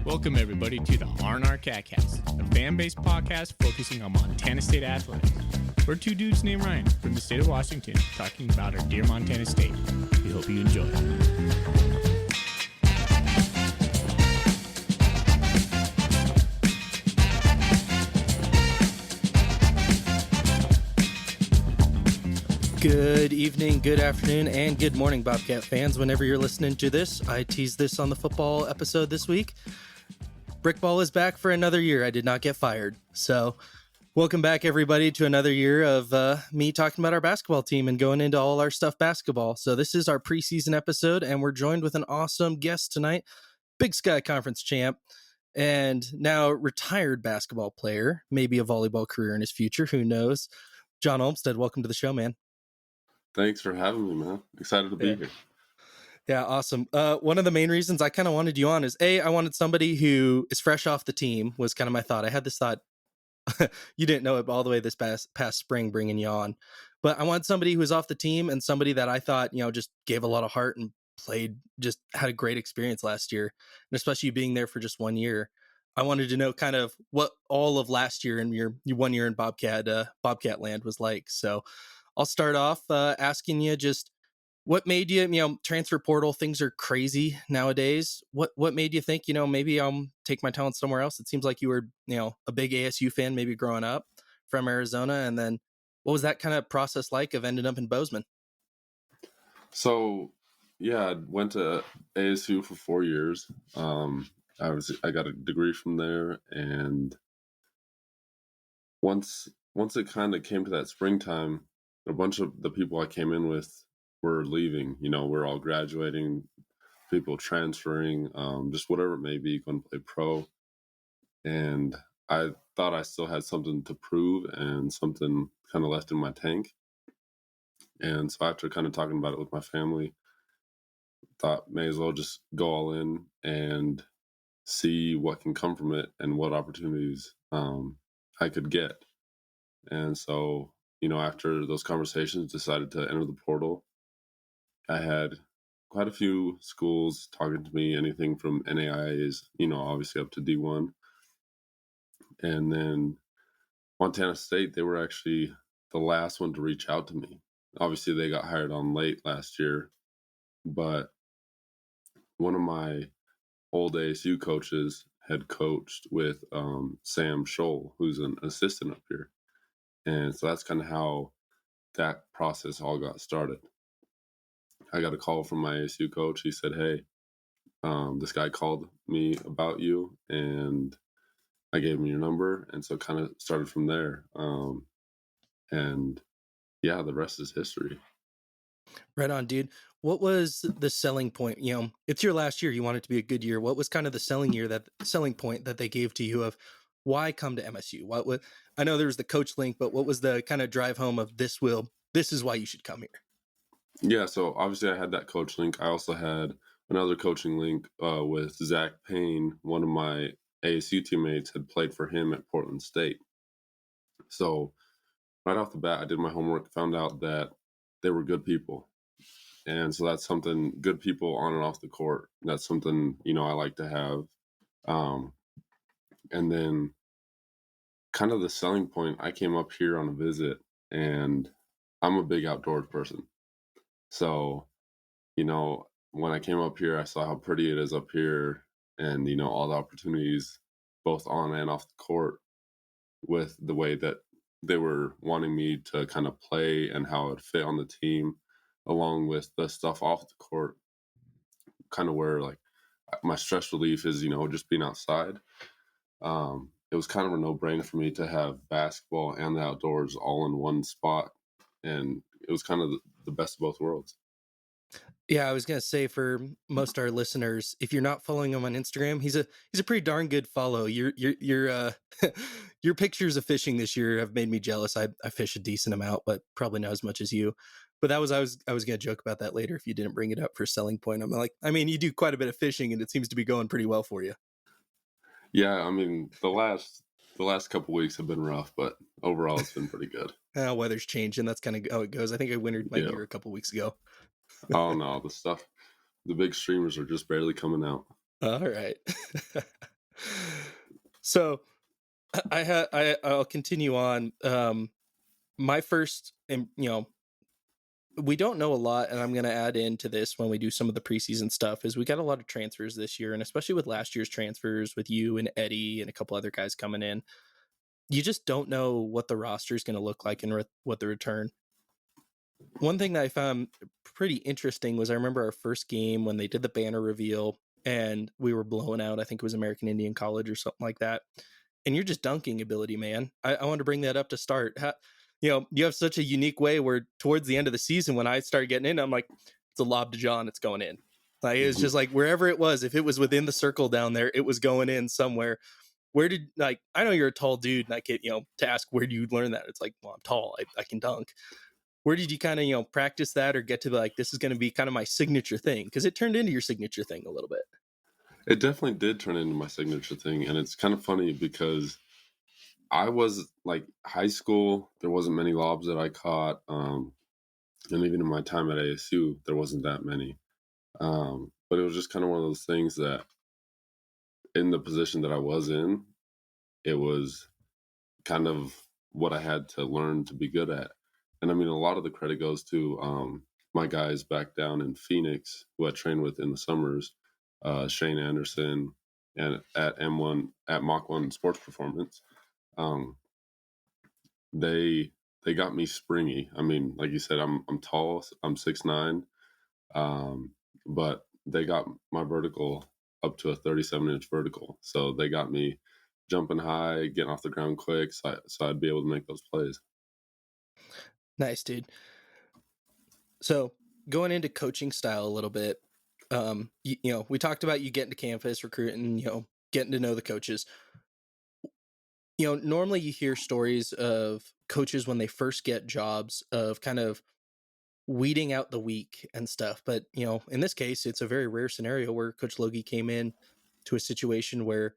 Welcome, everybody, to the RnR CatCast, a fan-based podcast focusing on Montana State athletics. We're two dudes named Ryan from the state of Washington talking about our dear Montana State. We hope you enjoy. Good evening, good afternoon, and good morning, Bobcat fans. Whenever you're listening to this, I teased this on the football episode this week. Brickball is back for another year. I did not get fired. So welcome back, everybody, to another year of me talking about our basketball team and going into all our stuff basketball. So this is our preseason episode, and we're joined with an awesome guest tonight, Big Sky Conference champ, and now retired basketball player, maybe a volleyball career in his future, who knows. John Olmsted, welcome to the show, man. Thanks for having me, man. Excited to be here. Yeah, awesome. One of the main reasons I kind of wanted you on is, I wanted somebody who is fresh off the team, was kind of my thought. I had this thought, you didn't know it all the way this past spring bringing you on, but I wanted somebody who was off the team and somebody that I thought, just gave a lot of heart and played, just had a great experience last year. And especially you being there for just 1 year, I wanted to know kind of what all of last year and your 1 year in Bobcat land was like. So I'll start off asking you just, what made you, transfer portal, things are crazy nowadays. What made you think, maybe I'll take my talent somewhere else? It seems like you were, a big ASU fan, maybe growing up from Arizona. And then what was that kind of process like of ending up in Bozeman? So, yeah, I went to ASU for 4 years. I got a degree from there. And once it kind of came to that springtime, a bunch of the people I came in with were leaving. We're all graduating, people transferring, just whatever it may be, going to play pro. And I thought I still had something to prove and something kind of left in my tank. And so after kind of talking about it with my family, thought may as well just go all in and see what can come from it and what opportunities I could get. And so, after those conversations, decided to enter the portal. I had quite a few schools talking to me, anything from NAIAs, obviously up to D1. And then Montana State, they were actually the last one to reach out to me. Obviously, they got hired on late last year, but one of my old ASU coaches had coached with Sam Scholl, who's an assistant up here. And so that's kind of how that process all got started. I got a call from my ASU coach. He said, hey, this guy called me about you, and I gave him your number. And so kind of started from there. And yeah, the rest is history. Right on, dude. What was the selling point? It's your last year. You want it to be a good year. What was kind of the selling point that they gave to you of why come to MSU? I know there was the coach link, but what was the kind of drive home of this is why you should come here? Yeah, so obviously I had that coach link. I also had another coaching link with Zack. One of my ASU teammates had played for him at Portland State. So right off the bat, I did my homework, found out that they were good people. And so that's something, good people on and off the court. That's something, I like to have. And then kind of the selling point, I came up here on a visit, and I'm a big outdoors person. So, when I came up here, I saw how pretty it is up here and, all the opportunities both on and off the court with the way that they were wanting me to kind of play and how it fit on the team, along with the stuff off the court, kind of where like my stress relief is, just being outside. It was kind of a no-brainer for me to have basketball and the outdoors all in one spot. And it was kind of the best of both worlds. Yeah, I was gonna say, for most of our listeners, if you're not following him on Instagram, he's a pretty darn good follow. Your your pictures of fishing this year have made me jealous. I fish a decent amount, but probably not as much as you. But I was gonna joke about that later if you didn't bring it up for selling point. I'm like, you do quite a bit of fishing, and it seems to be going pretty well for you. Yeah, the last couple weeks have been rough, but overall it's been pretty good. Weather's changed, and that's kind of how it goes. I think I wintered my gear a couple weeks ago. Oh no, the big streamers are just barely coming out. All right. So I'll continue on. My first, we don't know a lot, and I'm going to add into this when we do some of the preseason stuff, is we got a lot of transfers this year, and especially with last year's transfers with you and Eddie and a couple other guys coming in, you just don't know what the roster is going to look like and what the return. One thing that I found pretty interesting was I remember our first game when they did the banner reveal and we were blowing out, I think it was American Indian College or something like that. And you're just dunking ability, man. I want to bring that up to start. You have such a unique way where towards the end of the season, when I started getting in, I'm like, it's a lob to John, it's going in. Like, it was just like wherever it was, if it was within the circle down there, it was going in somewhere. Where did, like, I know you're a tall dude, and I get, to ask where do you learn that? It's like, well, I'm tall, I can dunk. Where did you kind of, practice that or get to like, this is going to be kind of my signature thing? Because it turned into your signature thing a little bit. It definitely did turn into my signature thing. And it's kind of funny because I was like high school, there wasn't many lobs that I caught. And even in my time at ASU, there wasn't that many. But it was just kind of one of those things that in the position that I was in, it was kind of what I had to learn to be good at. And I mean, a lot of the credit goes to my guys back down in Phoenix who I trained with in the summers, Shane Anderson, and at Mach 1 Sports Performance. They got me springy. I mean, like you said, I'm tall. I'm 6'9", but they got my vertical up to a 37-inch vertical. So they got me jumping high, getting off the ground quick, so I'd be able to make those plays. Nice, dude. So going into coaching style a little bit, we talked about you getting to campus, recruiting, getting to know the coaches. Normally you hear stories of coaches when they first get jobs of kind of weeding out the weak and stuff. But, in this case, it's a very rare scenario where Coach Logie came in to a situation where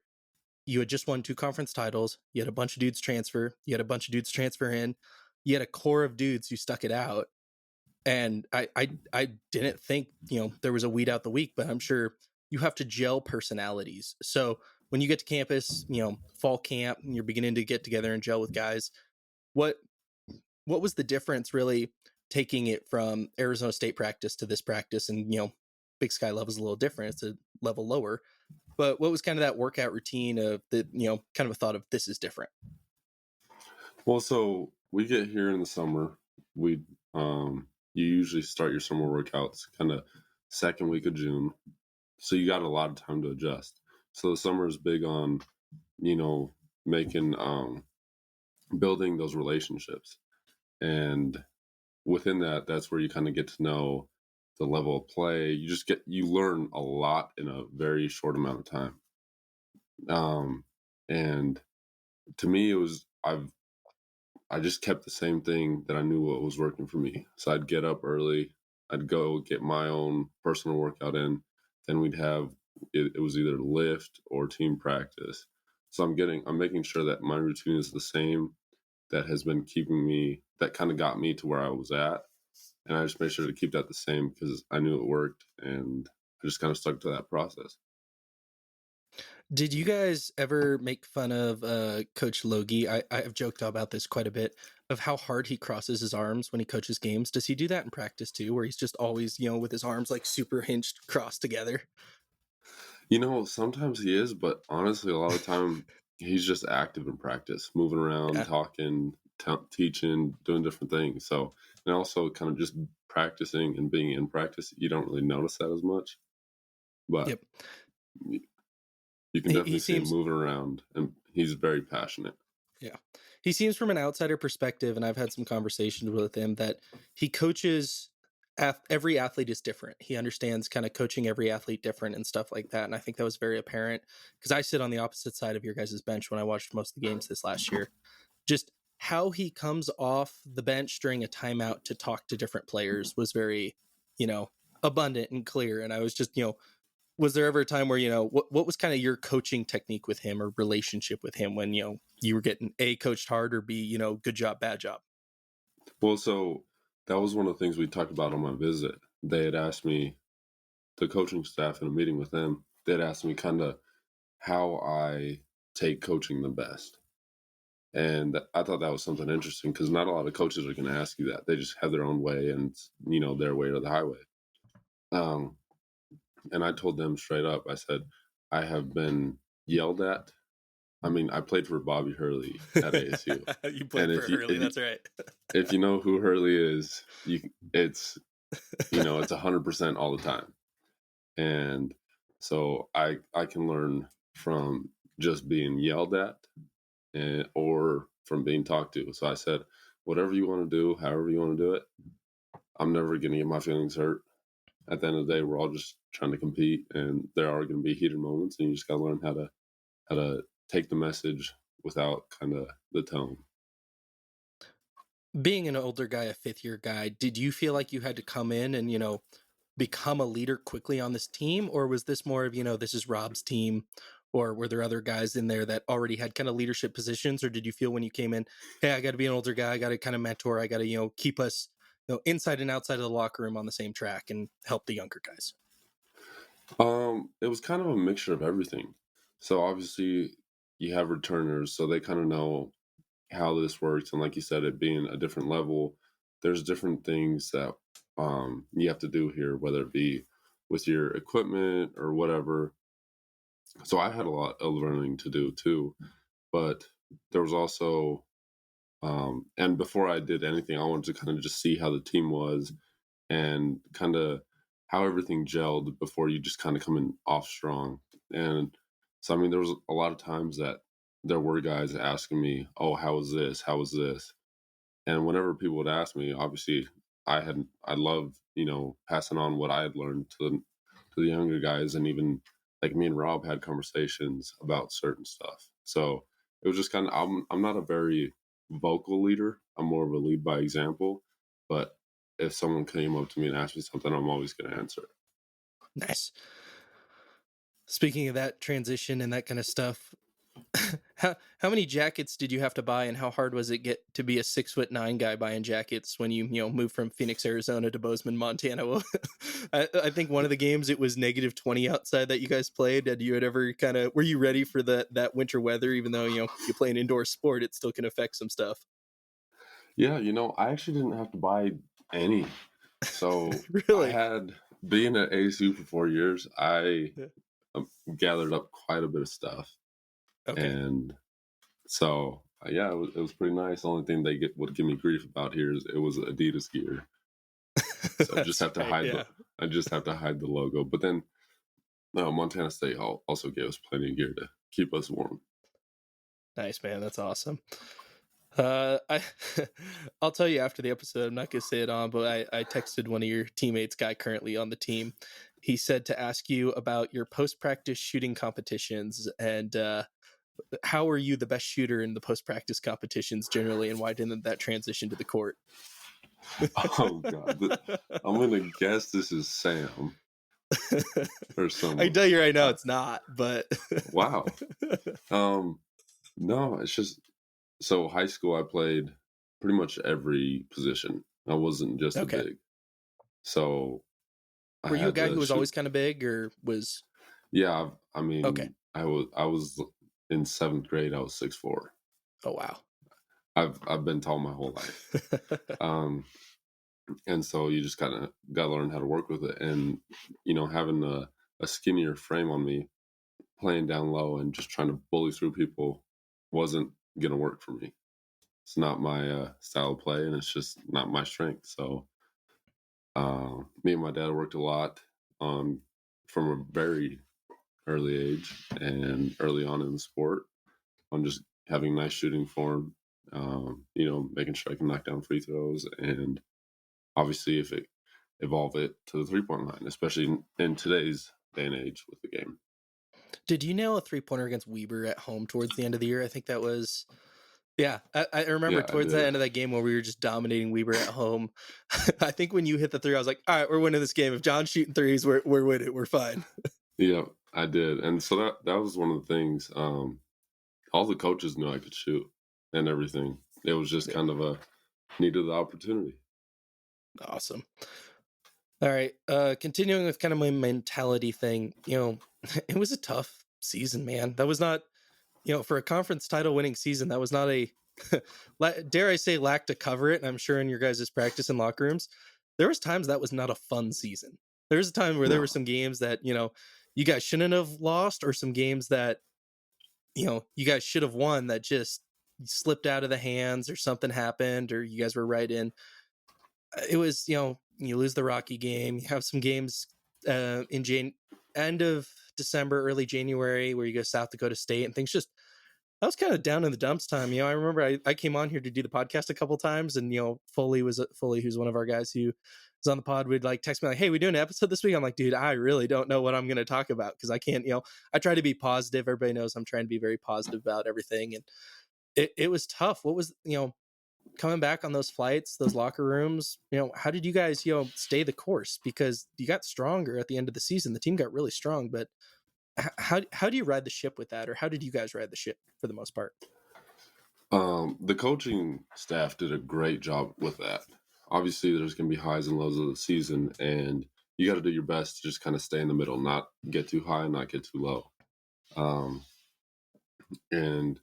you had just won 2 conference titles. You had a bunch of dudes transfer. You had a bunch of dudes transfer in. You had a core of dudes who stuck it out. And I didn't think, there was a weed out the weak, but I'm sure you have to gel personalities. So when you get to campus, fall camp, and you're beginning to get together and gel with guys, what was the difference really taking it from Arizona State practice to this practice? And, Big Sky level is a little different. It's a level lower. But what was kind of that workout routine of the, kind of a thought of this is different? Well, so we get here in the summer. You usually start your summer workouts kind of second week of June. So you got a lot of time to adjust. So the summer is big on, making, building those relationships. And within that, that's where you kind of get to know the level of play. You learn a lot in a very short amount of time. And to me, I just kept the same thing that I knew what was working for me. So I'd get up early, I'd go get my own personal workout in. Then we'd have, it was either lift or team practice. So I'm making sure that my routine is the same. That has been that kind of got me to where I was at. And I just made sure to keep that the same because I knew it worked. And I just kind of stuck to that process. Did you guys ever make fun of Coach Logie? I have joked about this quite a bit, of how hard he crosses his arms when he coaches games. Does he do that in practice too, where he's just always, with his arms like super hinged, crossed together? Sometimes he is, but honestly, a lot of the time he's just active in practice, moving around, Yeah. talking, teaching, doing different things. So, and also kind of just practicing and being in practice, you don't really notice that as much. But Yep. you can definitely see him moving around, and he's very passionate. Yeah. He seems, from an outsider perspective, and I've had some conversations with him, that he coaches, every athlete is different. He understands kind of coaching every athlete different and stuff like that. And I think that was very apparent because I sit on the opposite side of your guys' bench when I watched most of the games this last year. Just how he comes off the bench during a timeout to talk to different players was very, abundant and clear. And I was just, was there ever a time where, what was kind of your coaching technique with him or relationship with him when, you were getting A, coached hard, or B, good job, bad job? Well, so that was one of the things we talked about on my visit. They had asked me, the coaching staff in a meeting with them, they'd asked me kind of how I take coaching the best. And I thought that was something interesting because not a lot of coaches are going to ask you that. They just have their own way and, their way or the highway. Um, and I told them straight up, I said, I have been yelled at. I mean, I played for Bobby Hurley at ASU. You played And for Hurley, that's right. if you know who Hurley is, it's 100% all the time. And so I can learn from just being yelled at or from being talked to. So I said, whatever you want to do, however you want to do it, I'm never going to get my feelings hurt. At the end of the day, we're all just trying to compete, and there are going to be heated moments, and you just got to learn how to take the message without kind of the tone. Being an older guy, a fifth year guy, did you feel like you had to come in and, become a leader quickly on this team? Or was this more of, this is Rob's team? Or were there other guys in there that already had kind of leadership positions? Or did you feel when you came in, hey, I got to be an older guy, I got to kind of mentor, I got to, keep us, inside and outside of the locker room on the same track and help the younger guys? It was kind of a mixture of everything. So obviously you have returners, so they kind of know how this works. And like you said, it being a different level, there's different things that you have to do here, whether it be with your equipment or whatever. So I had a lot of learning to do too, but there was also, and before I did anything, I wanted to kind of just see how the team was and kind of how everything gelled before you just kind of come in off strong. And so, I mean, there was a lot of times that there were guys asking me, "Oh, how was this? How was this?" And whenever people would ask me, obviously, I loved passing on what I had learned to the younger guys, and even like me and Rob had conversations about certain stuff. So it was just kind of I'm not a very vocal leader. I'm more of a lead by example. But if someone came up to me and asked me something, I'm always going to answer. Nice. Speaking of that transition and that kind of stuff, how many jackets did you have to buy, and how hard was it get to be a 6'9" guy buying jackets when you moved from Phoenix, Arizona to Bozeman, Montana? Well, I think one of the games it was -20 outside that you guys played. Had you ever were you ready for that winter weather? Even though you play an indoor sport, it still can affect some stuff. Yeah, I actually didn't have to buy any. So I Really? had being at ASU for 4 years, I gathered up quite a bit of stuff. Okay. And so, yeah, it was pretty nice. The only thing they would give me grief about here is it was Adidas gear. So I just have to hide I just have to hide the logo. But then, no, Montana State also gave us plenty of gear to keep us warm. Nice, man. That's awesome. I'll tell you after the episode. I'm not gonna say it on, but I texted one of your teammates, guy currently on the team. He said to ask you about your post-practice shooting competitions and how are you the best shooter in the post-practice competitions generally, and why didn't that transition to the court? Oh God, I'm gonna guess this is Sam or someone. I tell you right now, it's not. But wow. No, it's just so high school. I played pretty much every position. I wasn't just a big. So were you a guy who was always kind of big, or was? Yeah, I mean, okay. I was in 7th grade. I was 6'4". Oh wow. I've been tall my whole life. And so you just gotta learn how to work with it. And having a skinnier frame on me, playing down low and just trying to bully through people wasn't gonna work for me. It's not my style of play, and it's just not my strength. So me and my dad worked a lot on from a very early age and early on in the sport on just having nice shooting form, making sure I can knock down free throws, and obviously if it evolve it to the 3-point line, especially in today's day and age with the game. Did you nail a 3-pointer against Weber at home towards the end of the year? I think that was, yeah. I remember towards the end of that game where we were just dominating Weber at home. I think when you hit the 3, I was like, all right, we're winning this game. If John's shooting 3s, we're winning. We're fine. Yeah, I did. And so that was one of the things. All the coaches knew I could shoot and everything. It was just kind of a needed the opportunity. Awesome. All right. Continuing with kind of my mentality thing, it was a tough season, man. That was not, for a conference title winning season, that was not a, dare I say, lack to cover it. And I'm sure in your guys' practice and locker rooms, there was times that was not a fun season. There was a time where there were No. some games that, you guys shouldn't have lost, or some games that, you guys should have won that just slipped out of the hands, or something happened, or you guys were right in. It was, you lose the Rocky game. You have some games end of December, early January, where you go South Dakota State, and things just, that was kind of down in the dumps time. I remember I came on here to do the podcast a couple times, and Foley, who's one of our guys who was on the pod, would like text me like, "Hey, we doing an episode this week?" I'm like, "Dude, I really don't know what I'm going to talk about, because I can't." I try to be positive. Everybody knows I'm trying to be very positive about everything, and it was tough. What was coming back on those flights, those locker rooms? How did you guys stay the course? Because you got stronger at the end of the season. The team got really strong, but how do you ride the ship with that, or how did you guys ride the ship for the most part? The coaching staff did a great job with that. Obviously, there's going to be highs and lows of the season, and you got to do your best to just kind of stay in the middle, not get too high, not get too low. And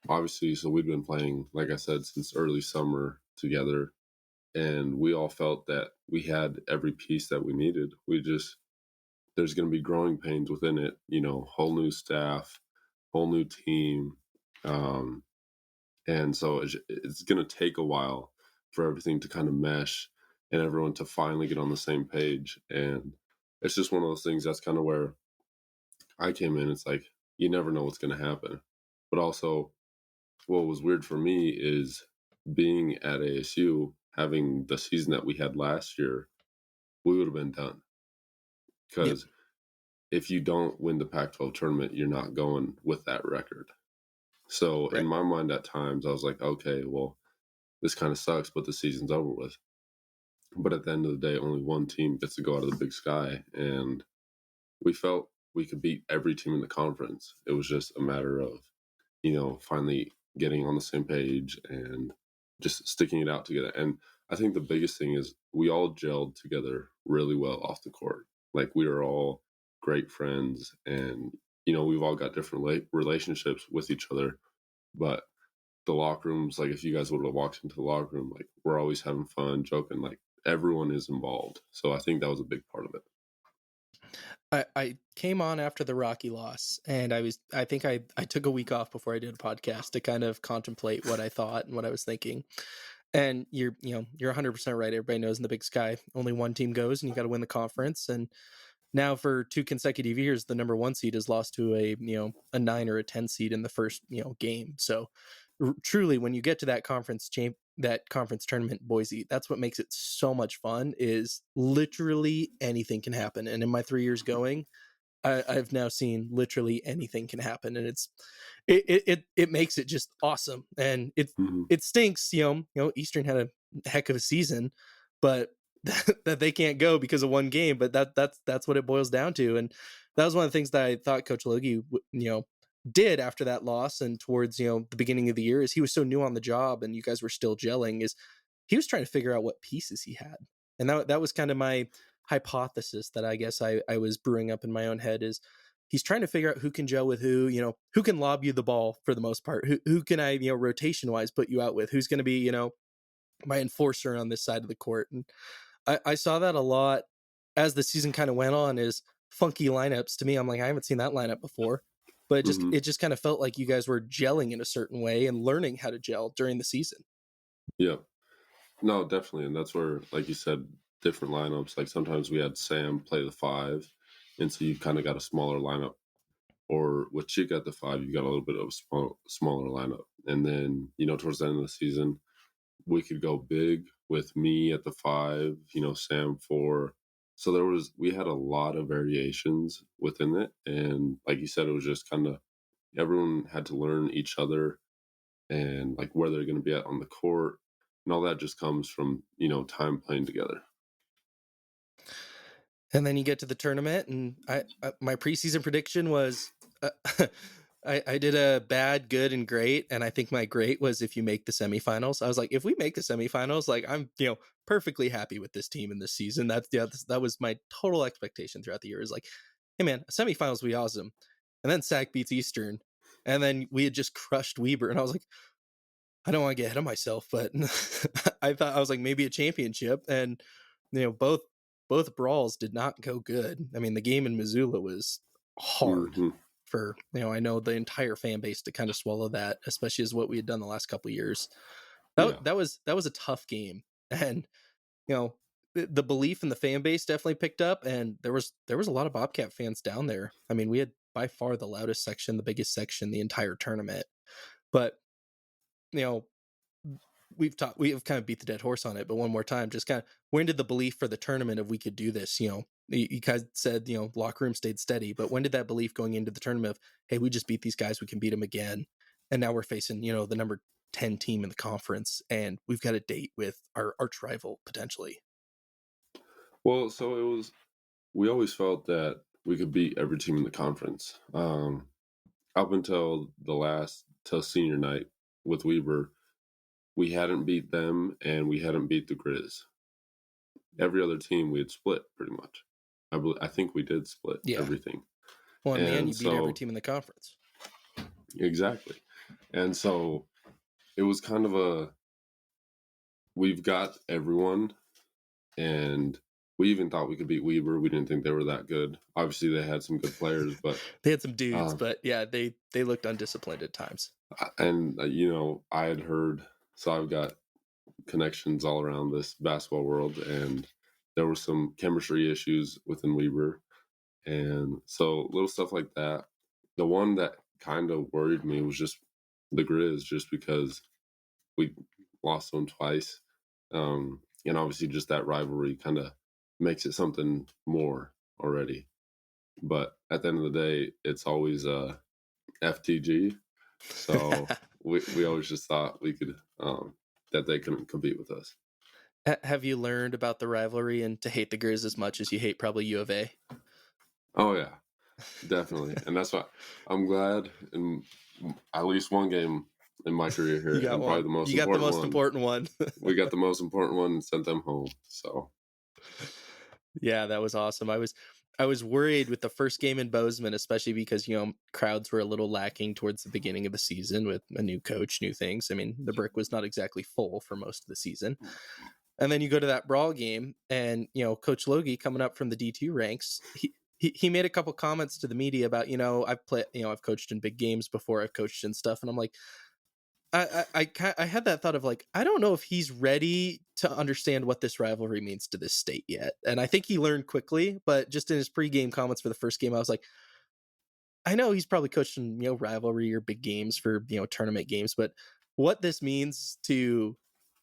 obviously, so we've been playing, like I said, since early summer together, and we all felt that we had every piece that we needed. There's going to be growing pains within it, whole new staff, whole new team. And so it's going to take a while for everything to kind of mesh and everyone to finally get on the same page. And it's just one of those things. That's kind of where I came in. It's like, you never know what's going to happen. But also, what was weird for me is being at ASU, having the season that we had last year, we would have been done. Because if you don't win the Pac-12 tournament, you're not going with that record. So Right. in my mind at times, I was like, okay, well, this kind of sucks, but the season's over with. But at the end of the day, only one team gets to go out of the Big Sky. And we felt we could beat every team in the conference. It was just a matter of, finally getting on the same page and just sticking it out together. And I think the biggest thing is we all gelled together really well off the court. Like, we are all great friends, and we've all got different relationships with each other, but the locker rooms, like, if you guys would have walked into the locker room, like, we're always having fun, joking, like, everyone is involved. So I think that was a big part of it. I came on after the Rocky loss, and I think I took a week off before I did a podcast to kind of contemplate what I thought and what I was thinking. And you're 100% right. Everybody knows in the Big Sky, only one team goes, and you got to win the conference. And now for 2 consecutive years, the number 1 seed has lost to a 9 or a 10 seed in the first game. So truly, when you get to that conference tournament, Boise, that's what makes it so much fun. Is literally anything can happen. And in my 3 years going, I've now seen literally anything can happen, and it makes it just awesome. And it stinks, Eastern had a heck of a season, but that they can't go because of one game. But that's what it boils down to. And that was one of the things that I thought Coach Logie, did after that loss and towards the beginning of the year, is he was so new on the job and you guys were still gelling, is he was trying to figure out what pieces he had. And that was kind of my hypothesis that I guess I was brewing up in my own head, is he's trying to figure out who can gel with who can lob you the ball for the most part, who can I rotation wise put you out with, who's going to be my enforcer on this side of the court. And I saw that a lot as the season kind of went on, is funky lineups. To me, I'm like, I haven't seen that lineup before, but it just kind of felt like you guys were gelling in a certain way and learning how to gel during the season. Yeah, no, definitely. And that's where, like you said, different lineups, like sometimes we had Sam play the 5, and so you kind of got a smaller lineup, or with Chick at the 5, you got a little bit of a smaller lineup. And then towards the end of the season, we could go big with me at the 5, Sam 4. So we had a lot of variations within it. And like you said, it was just kind of, everyone had to learn each other and like where they're going to be at on the court. And all that just comes from, time playing together. And then you get to the tournament, and my preseason prediction was, I did a bad, good, and great, and I think my great was if you make the semifinals. I was like, if we make the semifinals, like, I'm perfectly happy with this team in this season. That was my total expectation throughout the year. Is like, hey man, semifinals would be awesome. and then Sac beats Eastern, and then we had just crushed Weber, and I was like, I don't want to get ahead of myself, but I thought, I was like, maybe a championship. And both brawls did not go good. I mean, the game in Missoula was hard for, I know the entire fan base to kind of swallow that, especially as what we had done the last couple of years. That was a tough game, and the belief in the fan base definitely picked up, and there was a lot of Bobcat fans down there. I mean, we had by far the loudest section, the biggest section, the entire tournament. But we have kind of beat the dead horse on it, but one more time, just kind of, when did the belief for the tournament of we could do this? You guys said, locker room stayed steady, but when did that belief going into the tournament of, hey, we just beat these guys, we can beat them again, and now we're facing the number 10 team in the conference, and we've got a date with our arch rival potentially? Well, so we always felt that we could beat every team in the conference. Up until till senior night with Weber, we hadn't beat them and we hadn't beat the Grizz. Every other team we had split pretty much. I think we did split everything. Well, in the end, you beat every team in the conference. Exactly. And so it was kind of we've got everyone, and we even thought we could beat Weber. We didn't think they were that good. Obviously, they had some good players, but they had some dudes. But yeah, they looked undisciplined at times. And I had heard. So I've got connections all around this basketball world, and there were some chemistry issues within Weber, and so little stuff like that. The one that kind of worried me was just the Grizz, just because we lost them twice, and obviously just that rivalry kind of makes it something more already. But at the end of the day, it's always FTG. So we always just thought we could that they couldn't compete with us. Have you learned about the rivalry and to hate the Grizz as much as you hate probably U of A? Oh yeah, definitely. And that's why I'm glad in at least one game in my career here, and probably the most important one. We got the most important one and sent them home. So yeah, that was awesome. I was worried with the first game in Bozeman, especially because, crowds were a little lacking towards the beginning of the season with a new coach, new things. I mean, the brick was not exactly full for most of the season. And then you go to that brawl game and, Coach Logie coming up from the D2 ranks, he made a couple comments to the media about, I've coached in big games before, I've coached in stuff. And I'm like, I had that thought of like, I don't know if he's ready to understand what this rivalry means to this state yet. And I think he learned quickly, but just in his pregame comments for the first game, I was like, I know he's probably coached in, rivalry or big games for, tournament games, but what this means to,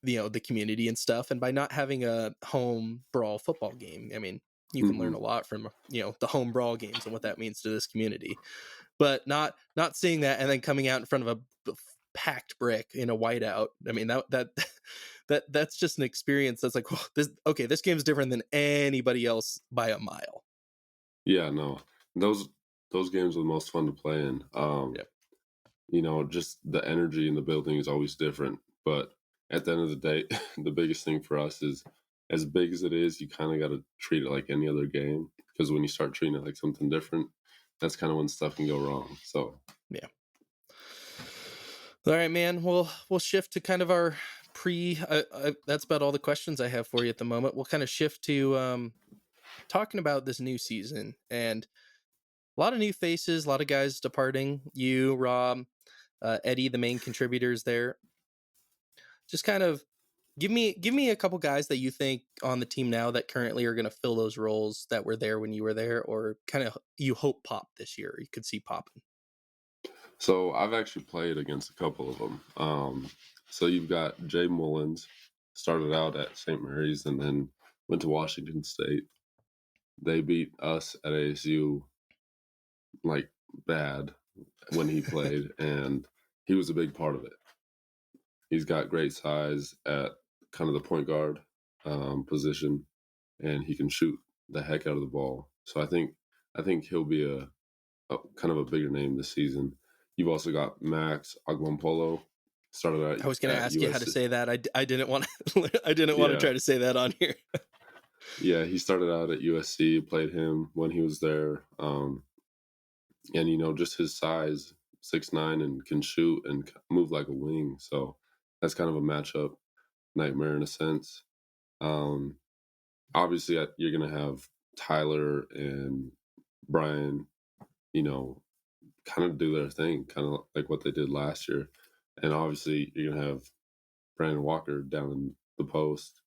the community and stuff. And by not having a home brawl football game, I mean, you can learn a lot from, the home brawl games and what that means to this community, but not seeing that and then coming out in front of a packed brick in a whiteout. I mean, that's just an experience that's like, well, this game's different than anybody else by a mile. Yeah, no, those games are the most fun to play in. Just the energy in the building is always different, but at the end of the day, the biggest thing for us is, as big as it is, you kind of got to treat it like any other game, because when you start treating it like something different, that's kind of when stuff can go wrong. So yeah. All right, man. We'll shift to kind of our that's about all the questions I have for you at the moment. We'll kind of shift to talking about this new season, and a lot of new faces, a lot of guys departing. You, Rob, Eddie, the main contributors there. Just kind of give me a couple guys that you think on the team now that currently are going to fill those roles that were there when you were there, or kind of you hope pop this year, or you could see popping. So I've actually played against a couple of them. So you've got Jay Mullins, started out at St. Mary's and then went to Washington State. They beat us at ASU like bad when he played, and he was a big part of it. He's got great size at kind of the point guard position, and he can shoot the heck out of the ball. So I think he'll be a kind of a bigger name this season. You've also got Max Agwampolo. Started out. I was going to ask you how to say that. I didn't want to. I didn't want to try to say that on here. Yeah, he started out at USC. Played him when he was there. and just his size, 6'9", and can shoot and move like a wing. So that's kind of a matchup nightmare in a sense. Um, Obviously, you're gonna have Tyler and Brian, kind of do their thing, kind of like what they did last year. And obviously, you're gonna have Brandon Walker down in the post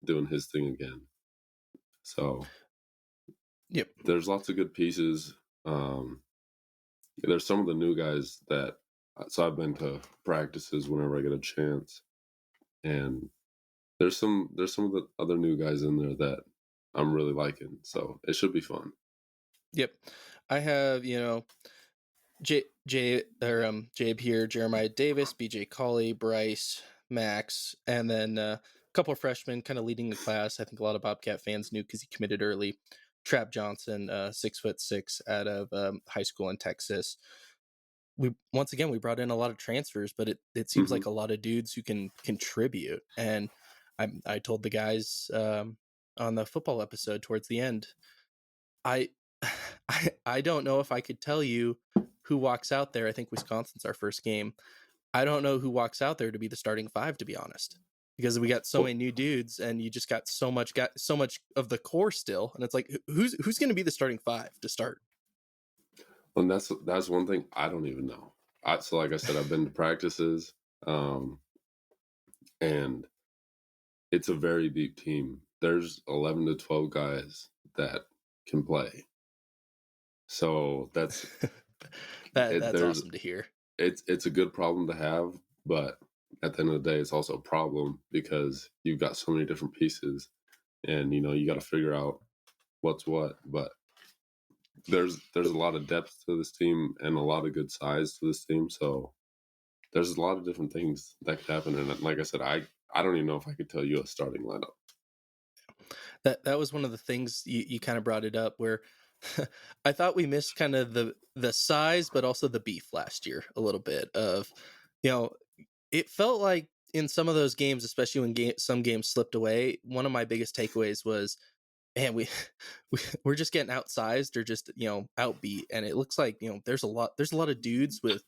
doing his thing again. So Yep. there's lots of good pieces. There's some of the new guys so I've been to practices whenever I get a chance, and there's some of the other new guys in there that I'm really liking. So it should be fun. Yep. I have, Jabe here, Jeremiah Davis, BJ Colley, Bryce, Max, and then a couple of freshmen kind of leading the class. I think a lot of Bobcat fans knew because he committed early. Trap Johnson, 6'6", out of high school in Texas. We brought in a lot of transfers, but it seems like a lot of dudes who can contribute. And I told the guys on the football episode towards the end, I I don't know if I could tell you who walks out there. I think Wisconsin's our first game. I don't know who walks out there to be the starting five, to be honest, because we got so many new dudes, and you just got so much of the core still, and it's like who's going to be the starting five to start? And that's one thing I don't even know. So like I said, I've been to practices, and it's a very deep team. There's 11 to 12 guys that can play. So that's that's awesome to hear. It's a good problem to have, but at the end of the day, it's also a problem because you've got so many different pieces, and you got to figure out what's what. But there's a lot of depth to this team and a lot of good size to this team. So there's a lot of different things that could happen. And like I said, I don't even know if I could tell you a starting lineup. That was one of the things you kind of brought it up where I thought we missed kind of the size, but also the beef last year a little bit of, it felt like in some of those games, especially when some games slipped away, one of my biggest takeaways was, man, we're just getting outsized or just, outbeat. And it looks like, there's a lot of dudes with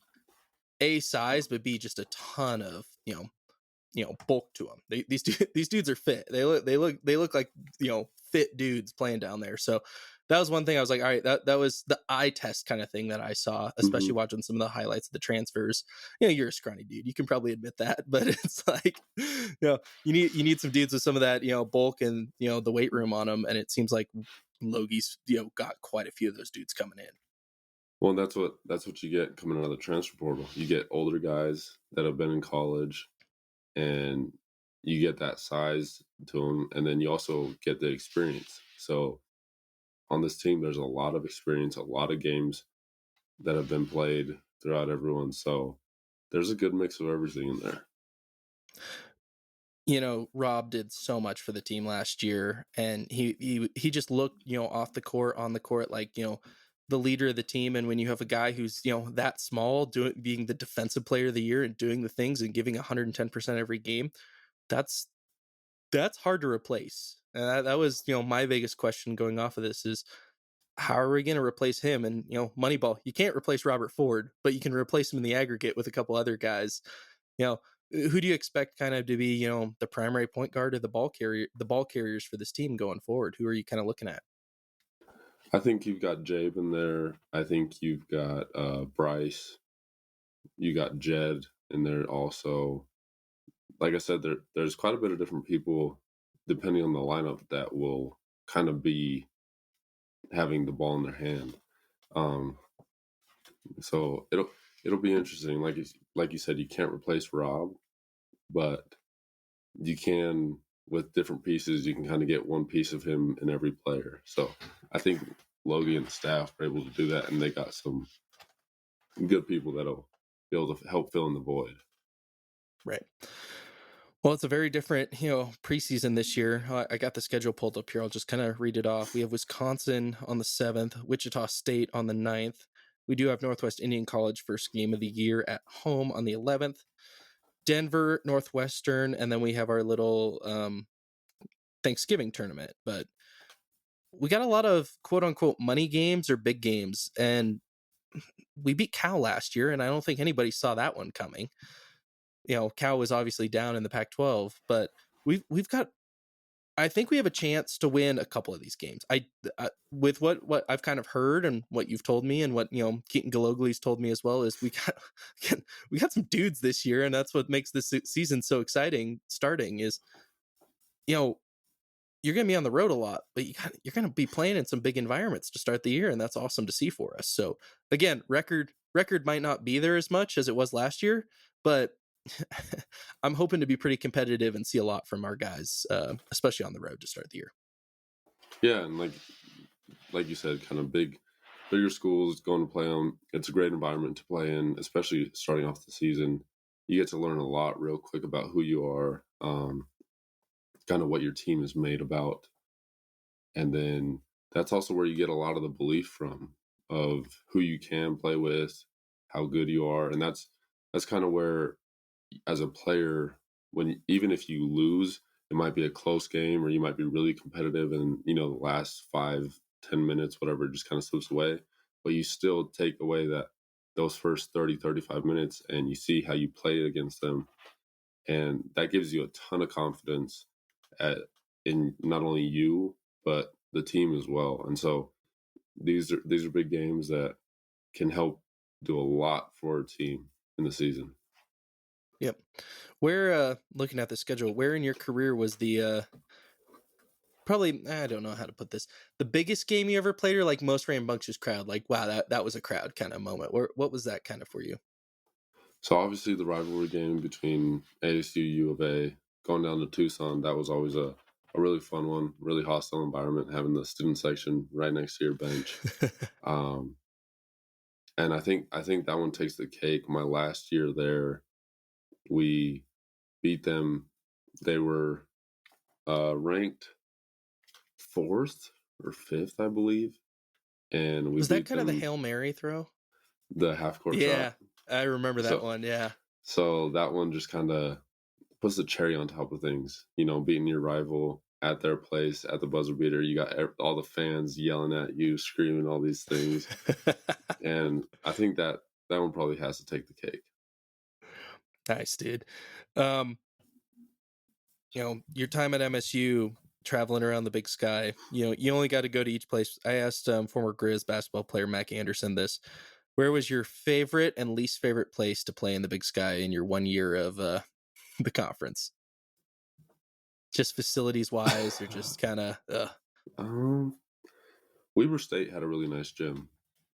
A, size, but B, just a ton of, bulk to them. These dudes are fit. They look like, fit dudes playing down there. So that was one thing I was like, all right, that was the eye test kind of thing that I saw, especially watching some of the highlights of the transfers. You're a scrawny dude. You can probably admit that, but it's like, you need some dudes with some of that, bulk and, the weight room on them. And it seems like Logie's, got quite a few of those dudes coming in. Well, that's what you get coming out of the transfer portal. You get older guys that have been in college, and you get that size to them, and then you also get the experience. So on this team, there's a lot of experience, a lot of games that have been played throughout everyone. So there's a good mix of everything in there. Rob did so much for the team last year, and he just looked, off the court, on the court, like, the leader of the team. And when you have a guy who's, that small, being the defensive player of the year and doing the things and giving 110% every game, that's hard to replace. And that was, my biggest question going off of this is, how are we going to replace him? And, Moneyball, you can't replace Robert Ford, but you can replace him in the aggregate with a couple other guys. Who do you expect kind of to be, the primary point guard or the ball carriers for this team going forward? Who are you kind of looking at? I think you've got Jabe in there. I think you've got Bryce. You got Jed in there also. Like I said, there's quite a bit of different people, depending on the lineup, that will kind of be having the ball in their hand. So it'll be interesting. Like you said, you can't replace Rob, but you can, with different pieces, you can kind of get one piece of him in every player. So I think Logie and the staff are able to do that, and they got some good people that'll be able to help fill in the void. Right. Well, it's a very different, preseason this year. I got the schedule pulled up here. I'll just kind of read it off. We have Wisconsin on the 7th, Wichita State on the 9th. We do have Northwest Indian College first game of the year at home on the 11th. Denver, Northwestern, and then we have our little Thanksgiving tournament. But we got a lot of quote unquote money games or big games. And we beat Cal last year, and I don't think anybody saw that one coming. Cal was obviously down in the Pac-12, but we've got. I think we have a chance to win a couple of these games. With what I've kind of heard and what you've told me, and what Keaton Galogly's told me as well, is we got some dudes this year, and that's what makes this season so exciting. Starting is, you're going to be on the road a lot, but you're going to be playing in some big environments to start the year, and that's awesome to see for us. So again, record might not be there as much as it was last year, but I'm hoping to be pretty competitive and see a lot from our guys, especially on the road to start the year. Yeah, and like you said, kind of bigger schools going to play them. It's a great environment to play in, especially starting off the season. You get to learn a lot real quick about who you are, kind of what your team is made about. And then that's also where you get a lot of the belief from of who you can play with, how good you are. And that's kind of where, as a player, even if you lose, it might be a close game or you might be really competitive and, the last 5-10 minutes, whatever, just kind of slips away. But you still take away those first 30-35 minutes and you see how you play against them. And that gives you a ton of confidence in not only you, but the team as well. And so these are big games that can help do a lot for a team in the season. Yep. Where, looking at the schedule, where in your career was the probably, I don't know how to put this, the biggest game you ever played, or like most rambunctious crowd? Like, wow, that was a crowd kind of moment. What was that kind of for you? So obviously the rivalry game between ASU U of A going down to Tucson, that was always a really fun one, really hostile environment, having the student section right next to your bench. And I think that one takes the cake. My last year there, we beat them. They were ranked 4th or 5th, I believe. And we Was that beat kind of the them Hail Mary throw? the half court Yeah, shot. I remember that one. Yeah. So that one just kind of puts the cherry on top of things. Beating your rival at their place at the buzzer beater. You got all the fans yelling at you, screaming all these things. And I think that one probably has to take the cake. Nice, dude. Your time at MSU, traveling around the Big Sky, you only got to go to each place. I asked former Grizz basketball player Mac Anderson this. Where was your favorite and least favorite place to play in the Big Sky in your 1 year of the conference? Just facilities wise, or just kind of. Weber State had a really nice gym.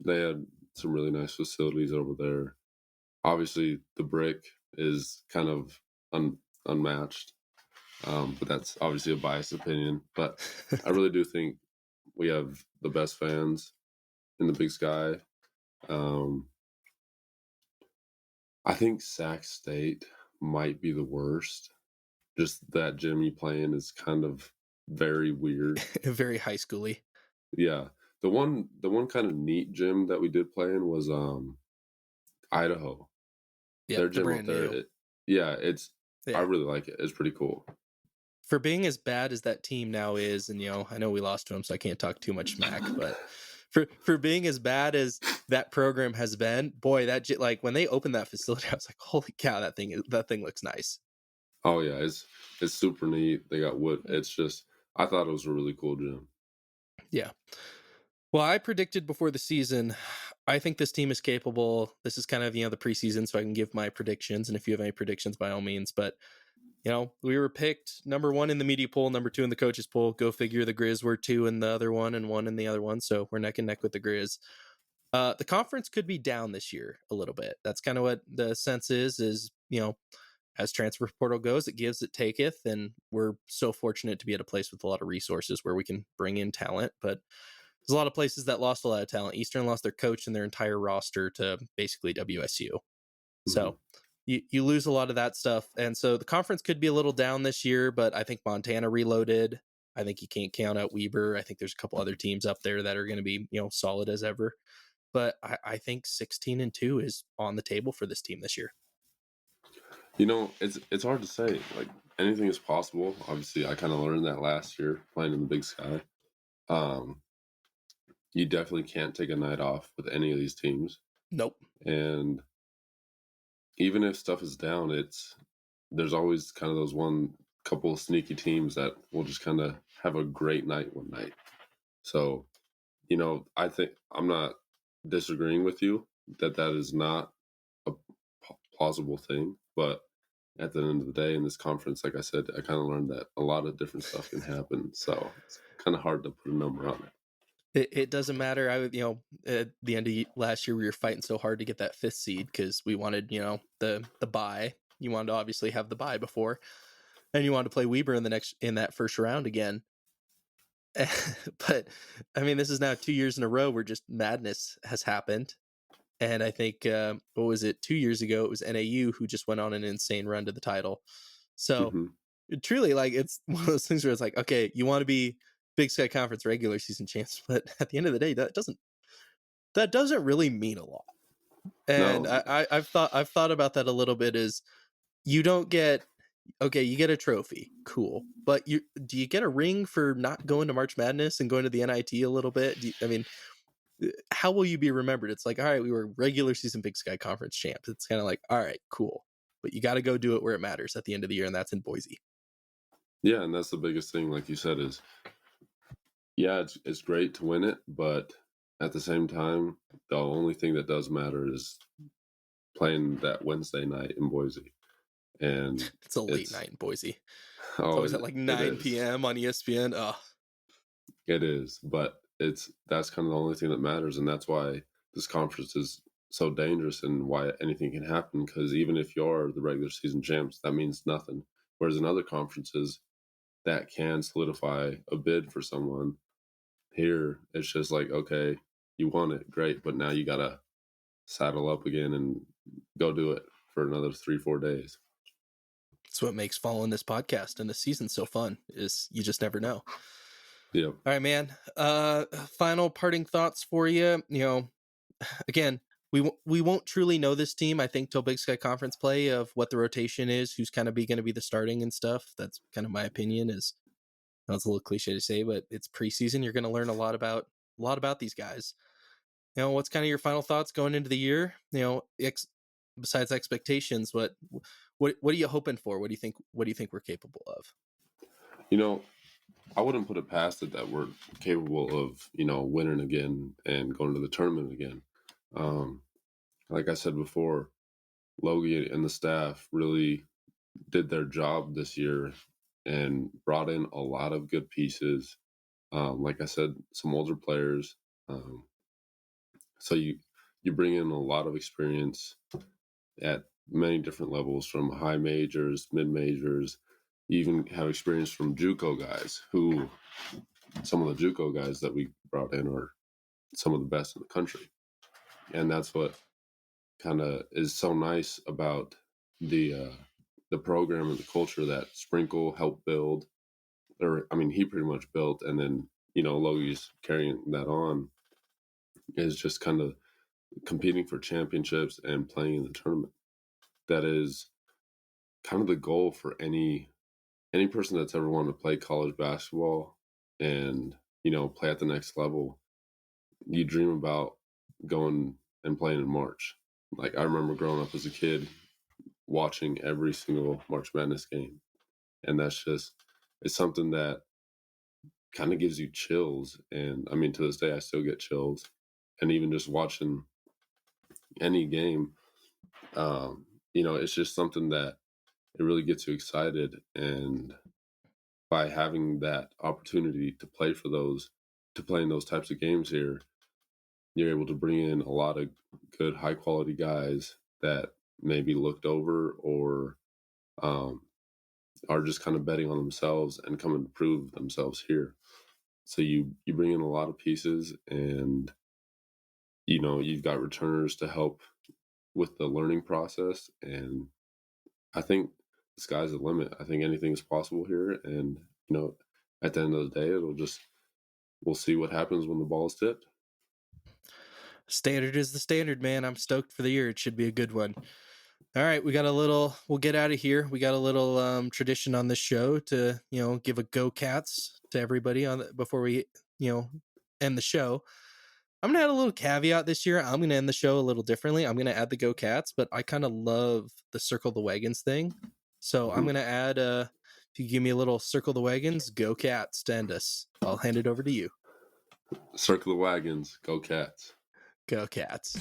They had some really nice facilities over there. Obviously, the brick is kind of unmatched, but that's obviously a biased opinion. But I really do think we have the best fans in the Big Sky. I think Sac State might be the worst. Just that gym you play in is kind of very weird. Very high schooly. Yeah. The one kind of neat gym that we did play in was Idaho. Yeah, Their the gym up brand there. new. I really like it. It's pretty cool. For being as bad as that team now is, and I know we lost to them, so I can't talk too much smack, but for being as bad as that program has been, boy, like when they opened that facility, I was like, holy cow, that thing looks nice. Oh yeah, it's super neat. They got wood. It's just, I thought it was a really cool gym. Yeah. Well, I predicted before the season, I think this team is capable. This is kind of, the preseason, so I can give my predictions. And if you have any predictions, by all means. But, we were picked number 1 in the media poll, number 2 in the coaches poll. Go figure, the Grizz were 2 in the other one and 1 in the other one. So we're neck and neck with the Grizz. The conference could be down this year a little bit. That's kind of what the sense is, as transfer portal goes, it gives, it taketh. And we're so fortunate to be at a place with a lot of resources where we can bring in talent. But there's a lot of places that lost a lot of talent. Eastern lost their coach and their entire roster to basically WSU. Mm-hmm. So you lose a lot of that stuff. And so the conference could be a little down this year, but I think Montana reloaded. I think you can't count out Weber. I think there's a couple other teams up there that are going to be, solid as ever. But I think 16-2 is on the table for this team this year. It's hard to say. Like, anything is possible. Obviously, I kind of learned that last year playing in the Big Sky. You definitely can't take a night off with any of these teams. Nope. And even if stuff is down, there's always kind of those one couple of sneaky teams that will just kind of have a great night one night. So, I think I'm not disagreeing with you that is not a plausible thing, but at the end of the day in this conference, like I said, I kind of learned that a lot of different stuff can happen. So it's kind of hard to put a number on it. It doesn't matter. At the end of last year, we were fighting so hard to get that 5th seed because we wanted, the bye. You wanted to obviously have the bye before, and you wanted to play Weber in that first round again. But I mean, this is now 2 years in a row where just madness has happened. And I think, what was it, 2 years ago, it was NAU who just went on an insane run to the title. So truly, like, it's one of those things where it's like, okay, you want to be Big Sky Conference regular season champs, but at the end of the day, that doesn't really mean a lot. And No. I've thought about that a little bit. Is you don't get, okay, you get a trophy, cool, but do you get a ring for not going to March Madness and going to the NIT a little bit? How will you be remembered? It's like, all right, we were regular season Big Sky Conference champs. It's kind of like, all right, cool, but you got to go do it where it matters at the end of the year, and that's in Boise. Yeah, and that's the biggest thing, like you said, is it's great to win it, but at the same time, the only thing that does matter is playing that Wednesday night in Boise. And it's a late night in Boise. It's Oh, always at like 9 p.m. on ESPN. Oh, it is, but that's kind of the only thing that matters, and that's why this conference is so dangerous and why anything can happen. Because even if you're the regular season champs, that means nothing. Whereas in other conferences, that can solidify a bid for someone. Here, it's just like, okay, you won it, great, but now you gotta saddle up again and go do it for another 3-4 days. That's what makes following this podcast and this season so fun, is you just never know. Yeah. All right, man. Final parting thoughts for you. Again, we won't truly know this team, I think, till Big Sky Conference play, of what the rotation is, who's kind of going to be the starting and stuff. That's kind of my opinion. Is, it's a little cliche to say, but it's preseason. You're going to learn a lot about these guys. What's kind of your final thoughts going into the year? Besides expectations, what are you hoping for? What do you think we're capable of? I wouldn't put it past it that we're capable of, winning again and going to the tournament again. Like I said before, Logie and the staff really did their job this year and brought in a lot of good pieces. Like I said, some older players. So you bring in a lot of experience at many different levels, from high majors, mid majors. You even have experience from JUCO guys, who some of the JUCO guys that we brought in are some of the best in the country. And that's what kind of is so nice about the program and the culture that Sprinkle helped build. He pretty much built, and then, Logie's carrying that on, is just kind of competing for championships and playing in the tournament. That is kind of the goal for any person that's ever wanted to play college basketball and, play at the next level. You dream about going and playing in March. Like, I remember growing up as a kid watching every single March Madness game. And that's just, it's something that kind of gives you chills. And to this day, I still get chills. And even just watching any game, it's just something that it really gets you excited. And by having that opportunity to play in those types of games here, you're able to bring in a lot of good, high quality guys that may be looked over, or are just kind of betting on themselves and coming to prove themselves here. So you bring in a lot of pieces, and you've got returners to help with the learning process. And I think the sky's the limit. I think anything is possible here. And at the end of the day, we'll see what happens when the ball is tipped. Standard is the standard, man. I'm stoked for the year. It should be a good one. All right, we'll get out of here. We got a little tradition on this show to, give a go Cats to everybody before we, end the show. I'm gonna add a little caveat this year. I'm gonna end the show a little differently. I'm gonna add the Go Cats, but I kind of love the Circle the Wagons thing. So I'm gonna add if you give me a little Circle the Wagons, Go Cats to end us. I'll hand it over to you. Circle the wagons, go Cats. Go Cats.